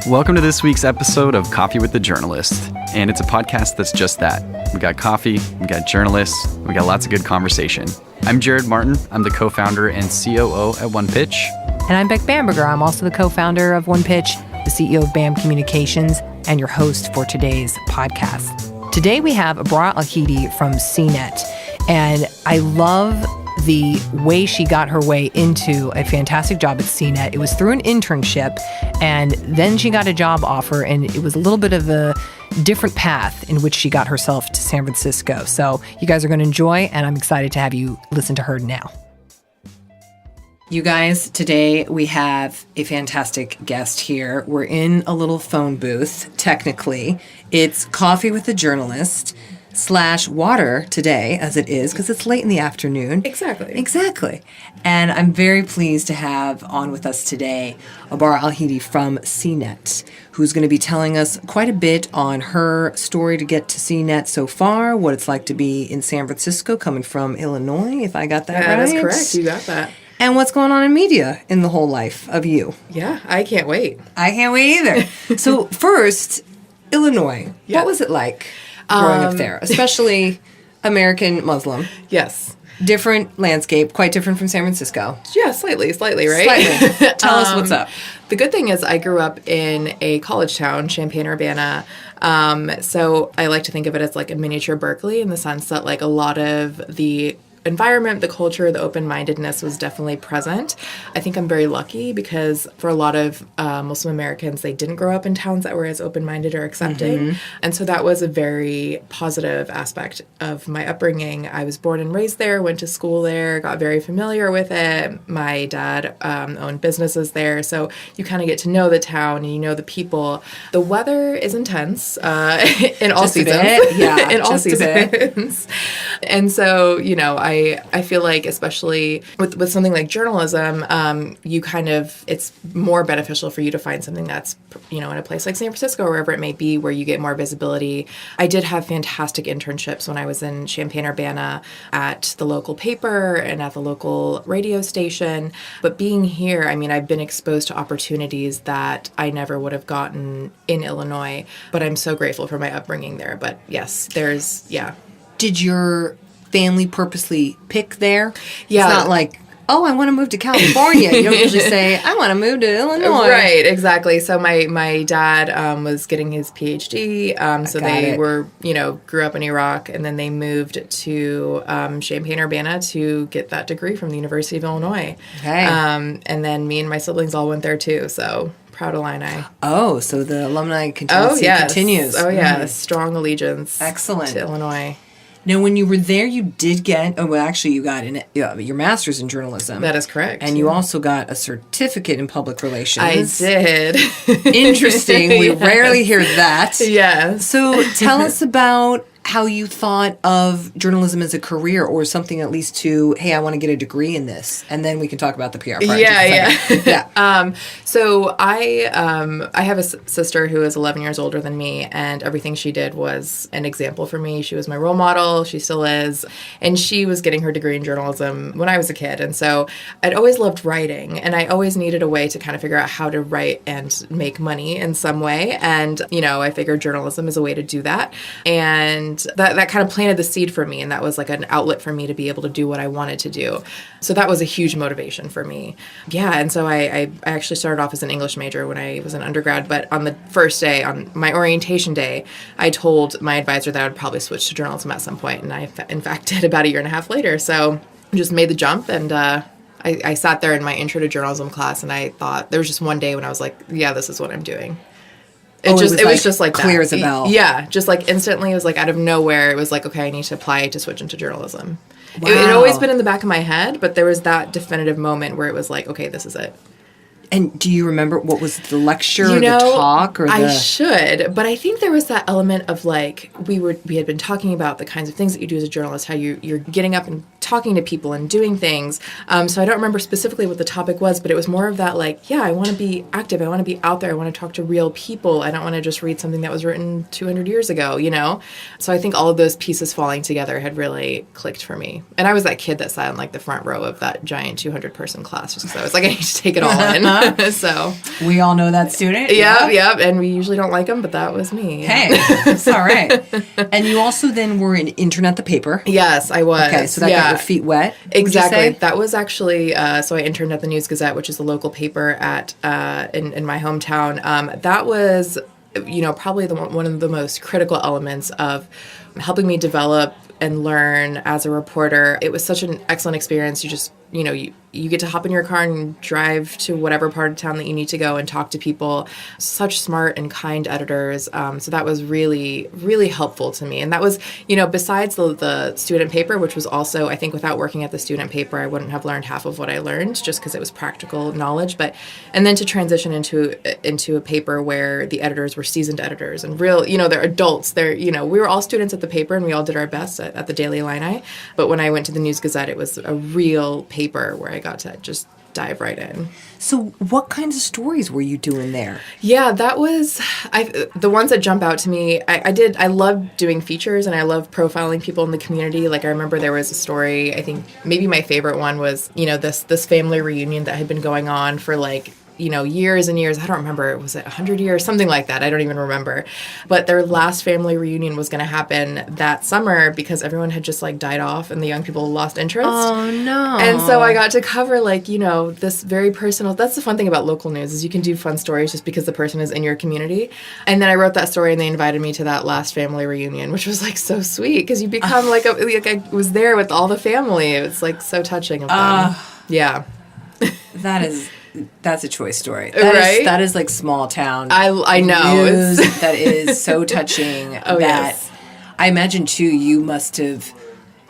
Welcome to this week's episode of Coffee with the Journalist. And it's a podcast that's just that. We got coffee, we got journalists, we got lots of good conversation. I'm Jared Martin. I'm the co-founder and COO at One Pitch. And I'm Beck Bamberger. I'm also the co-founder of One Pitch, the CEO of BAM Communications, and your host for today's podcast. Today we have Abrar Al-Heeti from CNET. And I love the way she got her way into a fantastic job at CNET. It was through an internship, and then she got a job offer, and it was a little bit of a different path in which she got herself to San Francisco. So you guys are going to enjoy, and I'm excited to have you listen to her now. You guys, today we have a fantastic guest here. We're in a little phone booth, technically. It's Coffee with the Journalist / water today, as it is, because it's late in the afternoon. Exactly. And I'm very pleased to have on with us today Abrar Al-Heeti from CNET, who's going to be telling us quite a bit on her story to get to CNET so far, what it's like to be in San Francisco, coming from Illinois, if I got that right. That's correct. You got that. And what's going on in media in the whole life of you. Yeah, I can't wait. I can't wait either. So first, Illinois. Yeah. What was it like growing up there, especially American Muslim? Yes. Different landscape, quite different from San Francisco. Yeah, slightly, right? Slightly. Tell us what's up. The good thing is I grew up in a college town, Champaign-Urbana. So I like to think of it as like a miniature Berkeley in the sense that like a lot of the environment, the culture, the open-mindedness was definitely present. I think I'm very lucky because for a lot of Muslim Americans, they didn't grow up in towns that were as open-minded or accepting. Mm-hmm. And so that was a very positive aspect of my upbringing. I was born and raised there, went to school there, got very familiar with it. My dad owned businesses there. So you kind of get to know the town and you know the people. The weather is intense in all seasons. Yeah, in all seasons. And so, you know, I feel like especially with something like journalism, you kind of, it's more beneficial for you to find something that's, you know, in a place like San Francisco or wherever it may be where you get more visibility. I did have fantastic internships when I was in Champaign-Urbana at the local paper and at the local radio station. But being here, I mean, I've been exposed to opportunities that I never would have gotten in Illinois. But I'm so grateful for my upbringing there. But yes, Did your family purposely pick there? Yeah. It's not like, oh, I want to move to California. You don't usually say, I want to move to Illinois. Right, exactly. So my dad was getting his PhD. So they were, you know, grew up in Iraq, and then they moved to Champaign-Urbana to get that degree from the University of Illinois. Okay. And then me and my siblings all went there too, so proud Illini. Oh, so the alumni continues. Oh, yeah. Strong allegiance. Excellent. To Illinois. Now, when you were there, you did get, you got your master's in journalism. That is correct. And you also got a certificate in public relations. I did. Interesting. We rarely hear that. Yes. So tell us about how you thought of journalism as a career, or something at least to, hey, I want to get a degree in this, and then we can talk about the PR part. Yeah. So I have a sister who is 11 years older than me, and everything she did was an example for me. She was my role model. She still is. And she was getting her degree in journalism when I was a kid. And so I'd always loved writing, and I always needed a way to kind of figure out how to write and make money in some way. And, you know, I figured journalism is a way to do that. And that kind of planted the seed for me, and that was like an outlet for me to be able to do what I wanted to do. So that was a huge motivation for me. Yeah, and so I actually started off as an English major when I was an undergrad, but on the first day, on my orientation day, I told my advisor that I would probably switch to journalism at some point, and I, in fact, did about a year and a half later. So I just made the jump, and I sat there in my intro to journalism class, and I thought, there was just one day when I was like, yeah, this is what I'm doing. It was just like clear that. As a bell. Yeah, just like instantly, it was like out of nowhere. It was like, okay, I need to apply to switch into journalism. Wow. It had always been in the back of my head, but there was that definitive moment where it was like, okay, this is it. And do you remember what was the lecture or the talk? I should, but I think there was that element of like, we had been talking about the kinds of things that you do as a journalist, how you're getting up and talking to people and doing things. So I don't remember specifically what the topic was, but it was more of that like, yeah, I want to be active. I want to be out there. I want to talk to real people. I don't want to just read something that was written 200 years ago, you know? So I think all of those pieces falling together had really clicked for me. And I was that kid that sat in like the front row of that giant 200-person class just because I was like, I need to take it all in. So we all know that student. Yeah. And we usually don't like them, but that was me. Yeah. Hey, it's all right. And you also then were an intern at the paper. Yes, I was. Okay, so that got your feet wet. Exactly. That was actually, so I interned at the News Gazette, which is the local paper at in my hometown. That was, you know, probably one of the most critical elements of helping me develop and learn as a reporter. It was such an excellent experience. You just, you know, you get to hop in your car and drive to whatever part of town that you need to go and talk to people. Such smart and kind editors. So that was really, really helpful to me. And that was, you know, besides the student paper, which was also, I think without working at the student paper, I wouldn't have learned half of what I learned just because it was practical knowledge. And then to transition into a paper where the editors were seasoned editors and real, you know, they're adults. They're, you know, we were all students at the paper and we all did our best at the Daily Illini. But when I went to the News Gazette, it was a real paper where I got to just dive right in. So what kinds of stories were you doing there? Yeah, that was the ones that jump out to me. I loved doing features and I love profiling people in the community. Like I remember there was a story, I think maybe my favorite one was, you know, this family reunion that had been going on for like, you know, years and years. I don't remember. Was it 100 years? Something like that. I don't even remember. But their last family reunion was going to happen that summer because everyone had just like died off and the young people lost interest. Oh, no. And so I got to cover like, you know, this very personal, that's the fun thing about local news is you can do fun stories just because the person is in your community. And then I wrote that story and they invited me to that last family reunion, which was like so sweet because you become like I was there with all the family. It was like so touching of them. Yeah. That's a choice story. Right? That is like small town. I know. News that is so touching. Yes. I imagine too, you must have,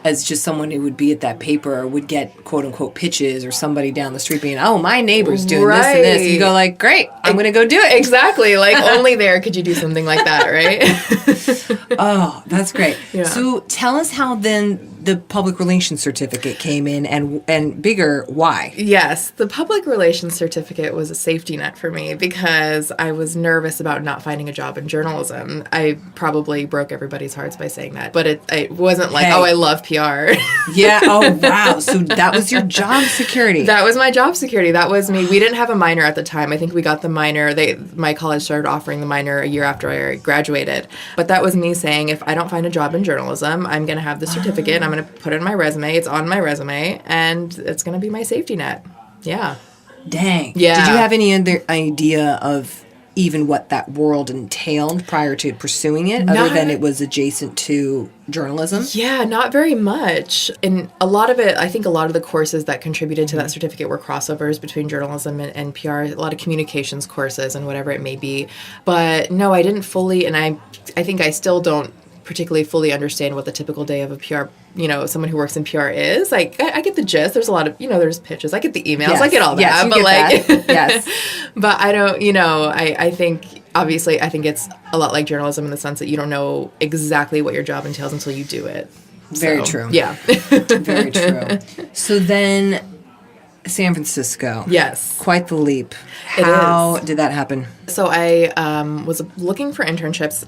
as just someone who would be at that paper, would get quote unquote pitches or somebody down the street being, oh, my neighbor's doing this and this. You go like, great, I'm going to go do it. Exactly. Like only there could you do something like that, right? Oh, that's great. Yeah. So tell us how then the public relations certificate came in and bigger, why? Yes, the public relations certificate was a safety net for me because I was nervous about not finding a job in journalism. I probably broke everybody's hearts by saying that, but it wasn't like, oh, I love PR. Yeah. Oh, wow. So that was your job security. That was my job security. That was me. We didn't have a minor at the time. I think we got the minor. My college started offering the minor a year after I graduated. But that was me saying, if I don't find a job in journalism, I'm going to have the certificate. I'm going to put it in my resume. It's on my resume, and it's going to be my safety net. Yeah. Dang. Yeah. Did you have any other idea of even what that world entailed prior to pursuing it, other than it was adjacent to journalism? Yeah, not very much. And a lot of it, I think a lot of the courses that contributed to that certificate were crossovers between journalism and PR, a lot of communications courses and whatever it may be. But no, I didn't fully, and I think I still don't particularly fully understand what the typical day of a PR, you know, someone who works in PR is. Like, I get the gist. There's a lot of, you know, there's pitches. I get the emails. Yes. I get all that. Yes, you but get like, that. Yes. But I don't, you know, I think, obviously, I think it's a lot like journalism in the sense that you don't know exactly what your job entails until you do it. Very true. Yeah. Very true. So then, San Francisco. Yes. Quite the leap. It How is. did that happen? So I was looking for internships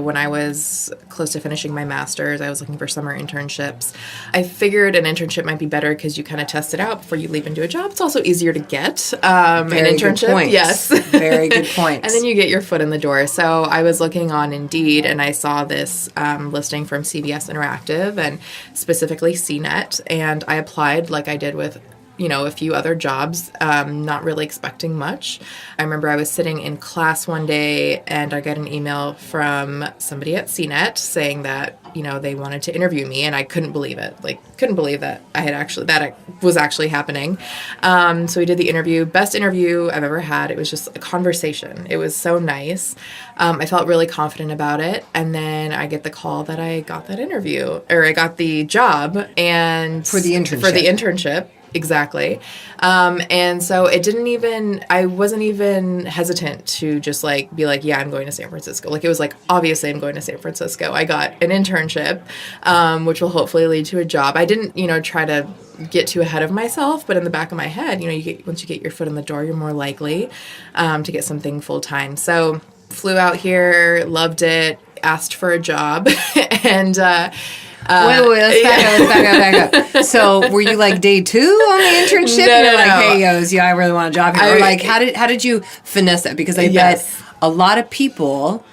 when I was close to finishing my master's. I was looking for summer internships. I figured an internship might be better because you kind of test it out before you leap into a job. It's also easier to get an internship. Good point. Yes. Very good point. And then you get your foot in the door. So I was looking on Indeed, and I saw this listing from CBS Interactive and specifically CNET, and I applied like I did with a few other jobs, not really expecting much. I remember I was sitting in class one day and I got an email from somebody at CNET saying that, they wanted to interview me, and I couldn't believe it. Couldn't believe that that was actually happening. So we did the interview. Best interview I've ever had. It was just a conversation. It was so nice. I felt really confident about it. And then I get the call that I got that interview, or I got the job, and For the internship. Exactly. And so I wasn't even hesitant to just like be like, yeah, I'm going to San Francisco. Like it was like, obviously I'm going to San Francisco. I got an internship, which will hopefully lead to a job. I didn't, try to get too ahead of myself, but in the back of my head, once you get your foot in the door, you're more likely to get something full time. So flew out here, loved it, asked for a job, and wait, let's back up. So, were you like day 2 on the internship? No, and you're like, no. hey, yo, I really want a job here. Or like, how did you finesse that? Because I bet a lot of people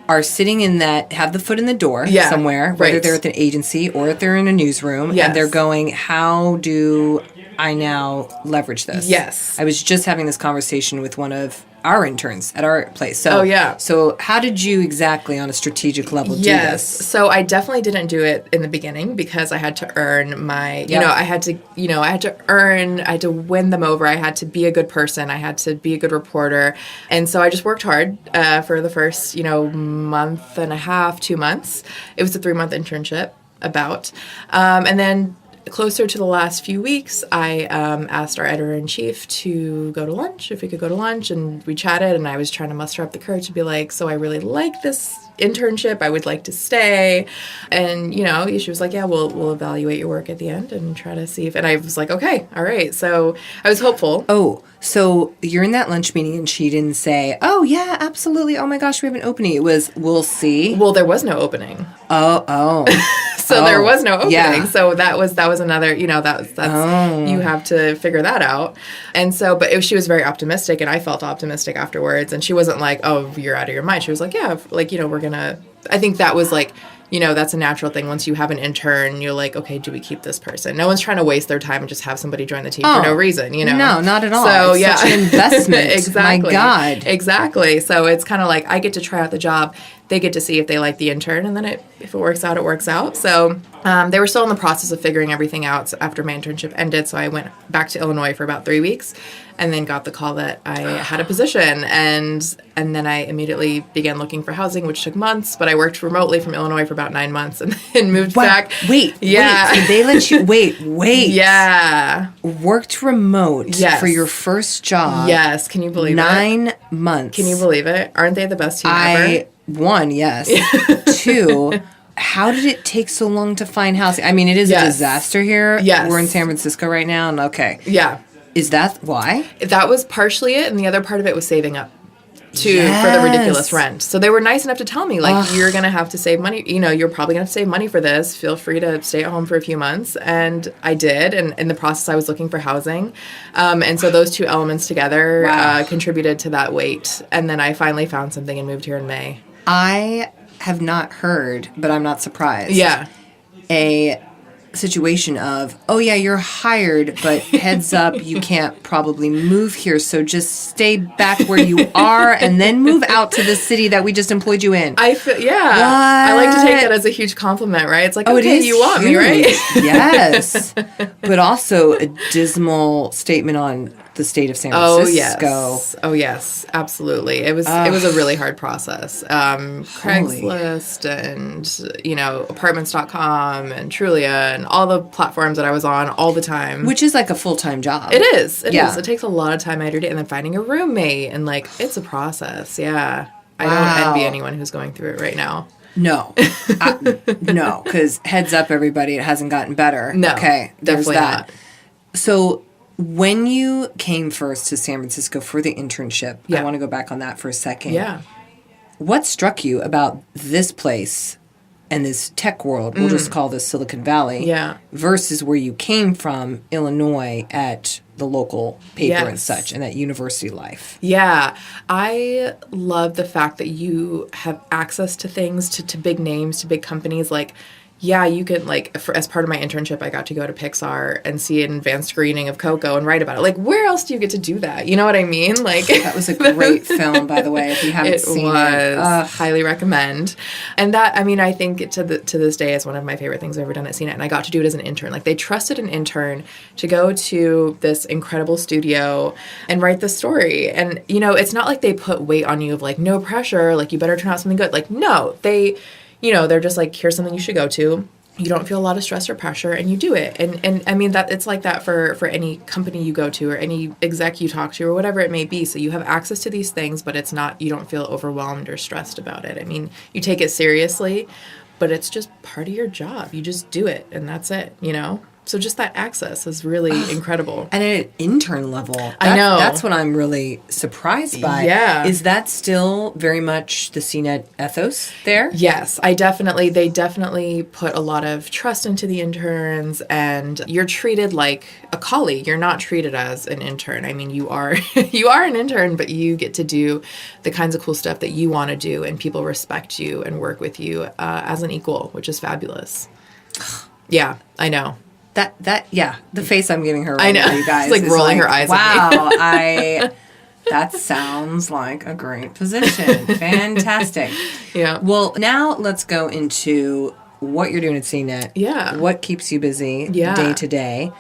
are sitting in that, have the foot in the door somewhere, whether they're at an agency or if they're in a newsroom, and they're going, how do I now leverage this? Yes. I was just having this conversation with one of our interns at our place. So, So how did you exactly on a strategic level do this? So I definitely didn't do it in the beginning because I had to earn my, I had to win them over. I had to be a good person. I had to be a good reporter. And so I just worked hard for the first, month and a half, 2 months. It was a 3-month internship and then closer to the last few weeks, I asked our editor-in-chief to go to lunch, if we could go to lunch, and we chatted, and I was trying to muster up the courage to be like, so I really like this internship, I would like to stay, and, she was like, yeah, we'll evaluate your work at the end and try to see if, and I was like, okay, all right, so I was hopeful. Oh, so you're in that lunch meeting, and she didn't say, oh, yeah, absolutely, oh my gosh, we have an opening. It was, we'll see. Well, there was no opening. Oh. So there was no opening. Yeah. So that was another, that's you have to figure that out. And so, but she was very optimistic, and I felt optimistic afterwards. And she wasn't like, oh, you're out of your mind. She was like, yeah, like, we're gonna, I think that was like, that's a natural thing. Once you have an intern, you're like, okay, do we keep this person? No one's trying to waste their time and just have somebody join the team for no reason, No, not at all. So, it's such an investment. Exactly. My God. Exactly. So it's kind of like I get to try out the job. They get to see if they like the intern, and then if it works out, it works out. So they were still in the process of figuring everything out after my internship ended. So I went back to Illinois for about 3 weeks, and then got the call that I had a position, and then I immediately began looking for housing, which took months. But I worked remotely from Illinois for about 9 months, and then moved back. Wait. So they let you wait. Yeah. Worked remote for your first job. Yes. Can you believe 9 months. Can you believe it? Aren't they the best team ever? 1, yes. 2, how did it take so long to find housing? I mean, it is a disaster here. Yes. We're in San Francisco right now, and okay. Yeah. Is that why? That was partially it, and the other part of it was saving up for the ridiculous rent. So they were nice enough to tell me, like, you're going to have to save money. You're probably going to have to save money for this. Feel free to stay at home for a few months. And I did. And in the process, I was looking for housing. And so those two elements together contributed to that wait. And then I finally found something and moved here in May. I have not heard, but I'm not surprised. Yeah. A situation of, oh yeah, you're hired, but heads up, you can't probably move here, so just stay back where you are and then move out to the city that we just employed you in. I feel, I like to take that as a huge compliment, right? It's like, okay, it is you want huge. me, right? Yes. But also a dismal statement on the state of San Francisco. Oh yes, absolutely. It was a really hard process. Craigslist and apartments.com and Trulia and all the platforms that I was on all the time. Which is like a full-time job. It is. It is. It takes a lot of time out of your day, and then finding a roommate and it's a process. Yeah. I don't envy anyone who's going through it right now. No. No, because heads up, everybody, it hasn't gotten better. No. Okay. There's definitely that. not. So when you came first to San Francisco for the internship, I want to go back on that for a second. Yeah. What struck you about this place and this tech world, we'll just call this Silicon Valley, versus where you came from, Illinois, at the local paper and such, and that university life? Yeah. I love the fact that you have access to things, to big names, to big companies. Yeah, you can, as part of my internship, I got to go to Pixar and see an advanced screening of Coco and write about it. Where else do you get to do that? You know what I mean? That was a great film, by the way, if you haven't seen it. It was. Highly recommend. And that, I think to this day is one of my favorite things I've ever done at CNET. And I got to do it as an intern. They trusted an intern to go to this incredible studio and write the story. And, it's not like they put weight on you of, no pressure, you better turn out something good. No, they're just here's something you should go to. you don't feel a lot of stress or pressure, and you do it. And I mean, that it's like that for any company you go to or any exec you talk to or whatever it may be. So you have access to these things, but it's not, you don't feel overwhelmed or stressed about it. I mean, you take it seriously, but it's just part of your job. You just do it, and that's it, you know? So just that access is really incredible. And at an intern level. I know. That's what I'm really surprised by. Yeah. Is that still very much the CNET ethos there? Yes, they definitely put a lot of trust into the interns, and you're treated like a colleague. You're not treated as an intern. I mean, you are an intern, but you get to do the kinds of cool stuff that you want to do, and people respect you and work with you as an equal, which is fabulous. Yeah, I know. The face I'm giving her right I know. now, you guys. It's like rolling her eyes at me. Wow, that sounds like a great position. Fantastic. Yeah. Well, now let's go into what you're doing at CNET. Yeah. What keeps you busy Yeah. day to day.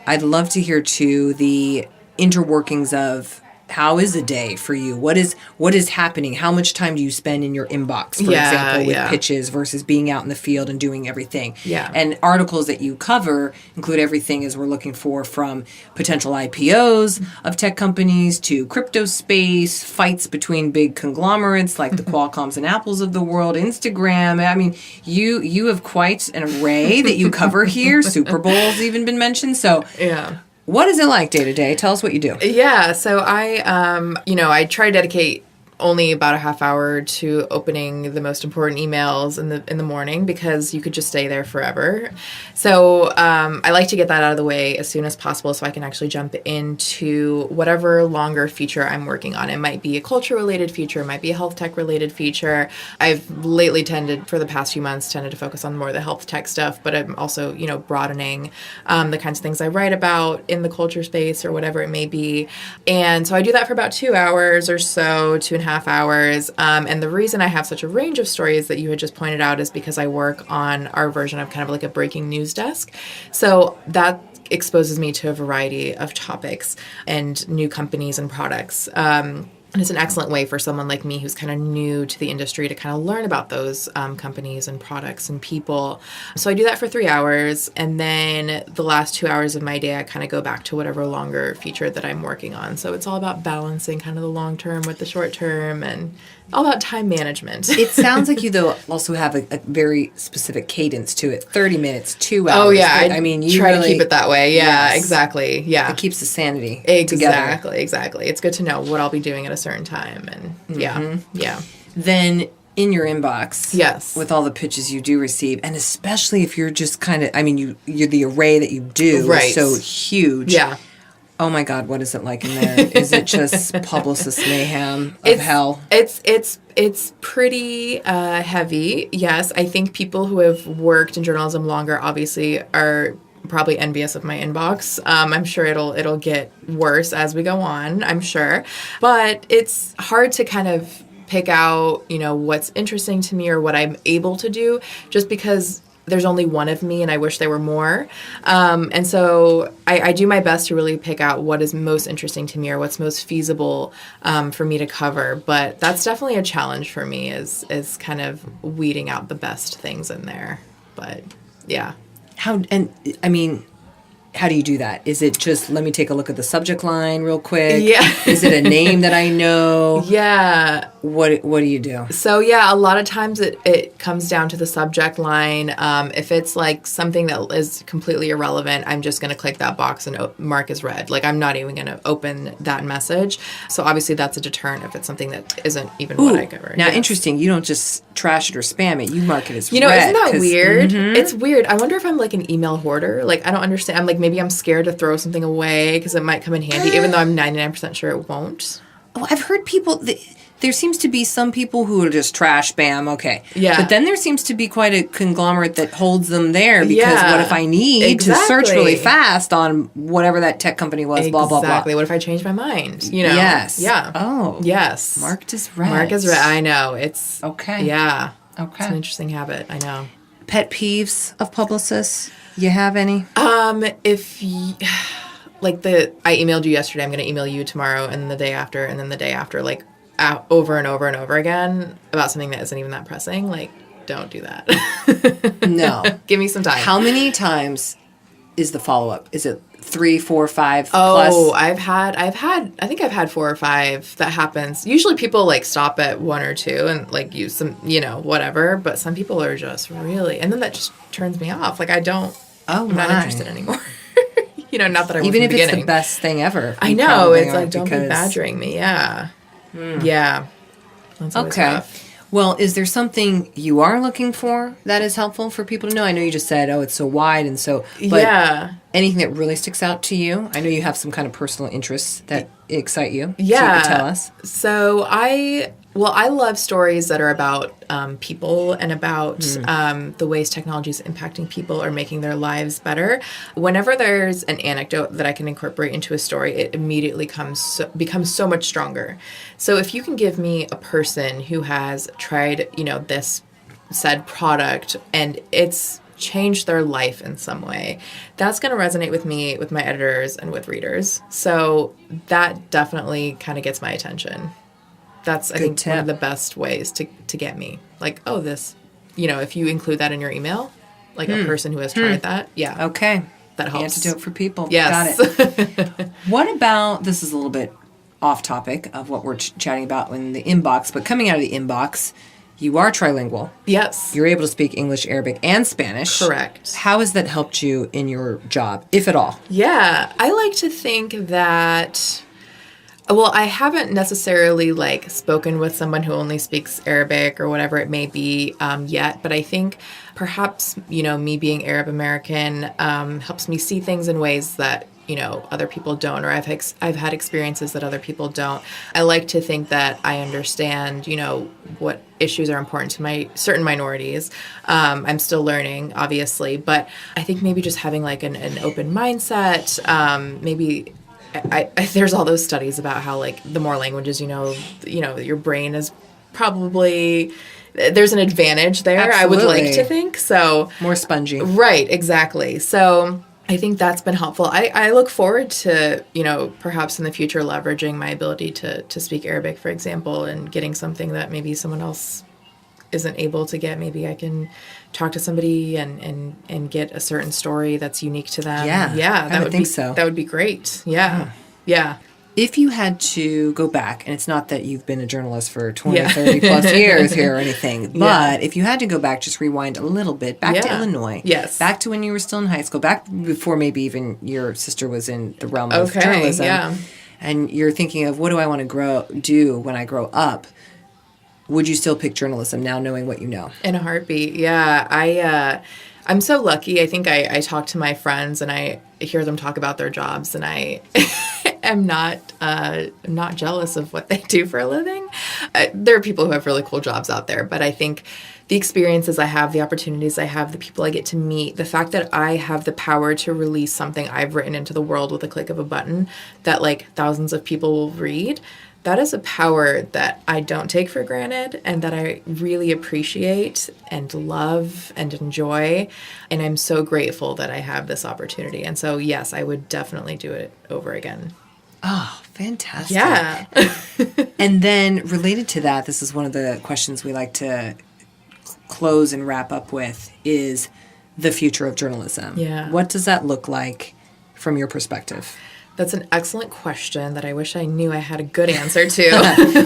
I'd love to hear, too, the interworkings of how is a day for you? What is happening? How much time do you spend in your inbox, for example, with pitches versus being out in the field and doing everything? Yeah. And articles that you cover include everything as we're looking for, from potential IPOs of tech companies to crypto space, fights between big conglomerates like the Qualcomms and Apples of the world, Instagram. I mean, you have quite an array that you cover here. Super Bowl's even been mentioned. So Yeah. what is it like day to day? Tell us what you do. Yeah, so I try to dedicate only about a half hour to opening the most important emails in the morning, because you could just stay there forever. So I like to get that out of the way as soon as possible so I can actually jump into whatever longer feature I'm working on. It might be a culture-related feature, it might be a health tech-related feature. I've lately for the past few months, tended to focus on more the health tech stuff, but I'm also, broadening the kinds of things I write about in the culture space or whatever it may be. And so I do that for about 2 hours or so, 2.5 hours. And the reason I have such a range of stories that you had just pointed out is because I work on our version of kind of like a breaking news desk. So that exposes me to a variety of topics and new companies and products. And it's an excellent way for someone like me who's kind of new to the industry to kind of learn about those companies and products and people. So I do that for 3 hours. And then the last 2 hours of my day, I kind of go back to whatever longer feature that I'm working on. So it's all about balancing kind of the long term with the short term, and all about time management. It sounds like you, though, also have a very specific cadence to it. 30 minutes, 2 hours. Oh, yeah. I mean, you try really, to keep it that way. Yeah, Yes. exactly. Yeah. It keeps the sanity together. Exactly. It's good to know what I'll be doing at a certain time. And yeah. Then in your inbox, Yes. with all the pitches you do receive, and especially if you're just kind of, I mean, you're the array that you do Right. is so huge. Yeah. Oh my God, what is it like in there? Is it just publicist mayhem of hell? It's pretty heavy. Yes, I think people who have worked in journalism longer obviously are probably envious of my inbox. I'm sure it'll get worse as we go on, I'm sure. But it's hard to kind of pick out, what's interesting to me or what I'm able to do, just because there's only one of me and I wish there were more. And so I do my best to really pick out what is most interesting to me or what's most feasible for me to cover. But that's definitely a challenge for me, is kind of weeding out the best things in there. But yeah. How do you do that? Is it just, let me take a look at the subject line real quick? Yeah. Is it a name that I know? Yeah. What do you do? So yeah, a lot of times it comes down to the subject line. If it's like something that is completely irrelevant, I'm just going to click that box and mark as read. Like, I'm not even going to open that message. So obviously that's a deterrent if it's something that isn't even what I cover. Now, Yes. Interesting. You don't just trash it or spam it. You mark it as read. Isn't that weird? It's weird. I wonder if I'm like an email hoarder. Like, I don't understand. I'm like, maybe I'm scared to throw something away because it might come in handy, even though I'm 99% sure it won't. Oh, I've heard people... There seems to be some people who are just trash, bam, okay. Yeah. But then there seems to be quite a conglomerate that holds them there, because Yeah. what if I need to search Exactly. really fast on whatever that tech company was, blah, blah, blah. Exactly. What if I change my mind? Yes. Yeah. Oh. Yes. Marked as read. Mark as read. I know. It's... Okay. Yeah. Okay. It's an interesting habit. I know. Pet peeves of publicists? You have any? I emailed you yesterday, I'm going to email you tomorrow, and the day after, and then the day after, over and over and over again about something that isn't even that pressing. Like, don't do that. No. Give me some time. How many times is the follow-up? Is it 3, 4, 5 Oh, plus? I think I've had 4 or 5 that happens. Usually people like stop at 1 or 2 and like use some, whatever. But some people are just really, and then that just turns me off. Like I'm not interested anymore. Not that I was Even in if the it's beginning. the best thing ever. I you know. probably It's like, aren't don't be badgering me. Yeah. Yeah. That's always Okay. rough. Well, is there something you are looking for that is helpful for people to know? I know you just said, it's so wide and so... But yeah. anything that really sticks out to you? I know you have some kind of personal interests that excite you. Yeah. So you can tell us. So I love stories that are about people and about the ways technology is impacting people or making their lives better. Whenever there's an anecdote that I can incorporate into a story, it immediately becomes so much stronger. So if you can give me a person who has tried, this said product and it's changed their life in some way, that's going to resonate with me, with my editors, and with readers. So that definitely kind of gets my attention. That's, I think, one of the best ways to get me. Like, this, if you include that in your email, like a person who has tried that, yeah. Okay. That helps. Antidote for people. Yes. Got it. What about, this is a little bit off topic of what we're chatting about in the inbox, but coming out of the inbox, you are trilingual. Yes. You're able to speak English, Arabic, and Spanish. Correct. How has that helped you in your job, if at all? Yeah. I like to think that... Well, I haven't necessarily spoken with someone who only speaks Arabic or whatever it may be yet, but I think perhaps, me being Arab American helps me see things in ways that, other people don't, or I've had experiences that other people don't. I like to think that I understand, what issues are important to certain minorities. I'm still learning, obviously, but I think maybe just having an open mindset, maybe... there's all those studies about how the more languages your brain is probably there's an advantage there. Absolutely. I would like to think so. More spongy, right? Exactly. So I think that's been helpful. I look forward to perhaps in the future leveraging my ability to speak Arabic, for example, and getting something that maybe someone else isn't able to get. Maybe I can talk to somebody and get a certain story that's unique to them. Yeah, that would think be so. That would be great. Yeah. If you had to go back, and it's not that you've been a journalist for 20, 30 plus years here or anything, but if you had to go back, just rewind a little bit, back to Illinois. Yes. Back to when you were still in high school, back before maybe even your sister was in the realm of journalism. Yeah. And you're thinking of, what do I want to do when I grow up? Would you still pick journalism now, knowing what you know? In a heartbeat, yeah. I'm so lucky. I think I talk to my friends and I hear them talk about their jobs, and I am not jealous of what they do for a living. There are people who have really cool jobs out there, but I think the experiences I have, the opportunities I have, the people I get to meet, the fact that I have the power to release something I've written into the world with a click of a button that thousands of people will read, that is a power that I don't take for granted and that I really appreciate and love and enjoy. And I'm so grateful that I have this opportunity. And so, yes, I would definitely do it over again. Oh, fantastic. Yeah. And then related to that, this is one of the questions we like to close and wrap up with, is the future of journalism. Yeah. What does that look like from your perspective? That's an excellent question that I wish I knew I had a good answer to.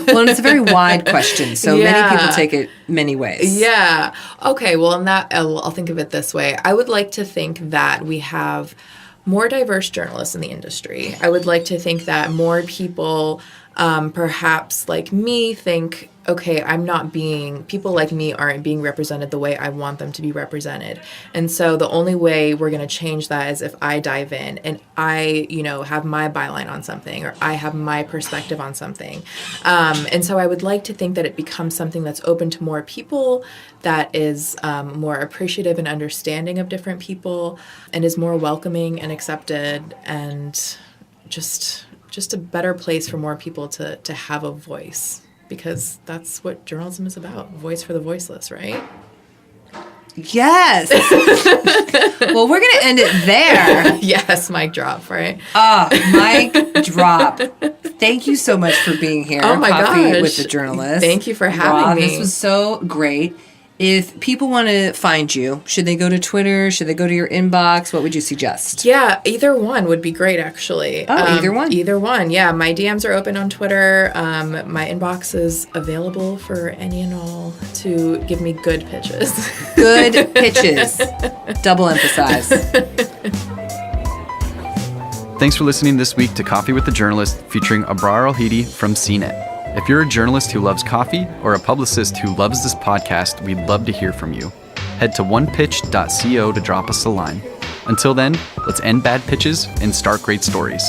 Well, and it's a very wide question, so many people take it many ways. Yeah. Okay, well, in that, I'll think of it this way. I would like to think that we have more diverse journalists in the industry. I would like to think that more people, perhaps like me, think, okay, people like me aren't being represented the way I want them to be represented. And so the only way we're going to change that is if I dive in and I, have my byline on something, or I have my perspective on something. And so I would like to think that it becomes something that's open to more people, that is more appreciative and understanding of different people, and is more welcoming and accepted, and just a better place for more people to have a voice. Because that's what journalism is about. Voice for the voiceless, right? Yes. Well, we're going to end it there. Yes, mic drop, right? Mic drop. Thank you so much for being here. Oh, my Coffee gosh. with the Journalist. Thank you for having me. This was so great. If people want to find you, should they go to Twitter? Should they go to your inbox? What would you suggest? Yeah, either one would be great, actually. Oh, either one? Either one, yeah. My DMs are open on Twitter. My inbox is available for any and all to give me good pitches. Good pitches. Double emphasize. Thanks for listening this week to Coffee with the Journalist featuring Abrar Al-Heeti from CNET. If you're a journalist who loves coffee or a publicist who loves this podcast, we'd love to hear from you. Head to onepitch.co to drop us a line. Until then, let's end bad pitches and start great stories.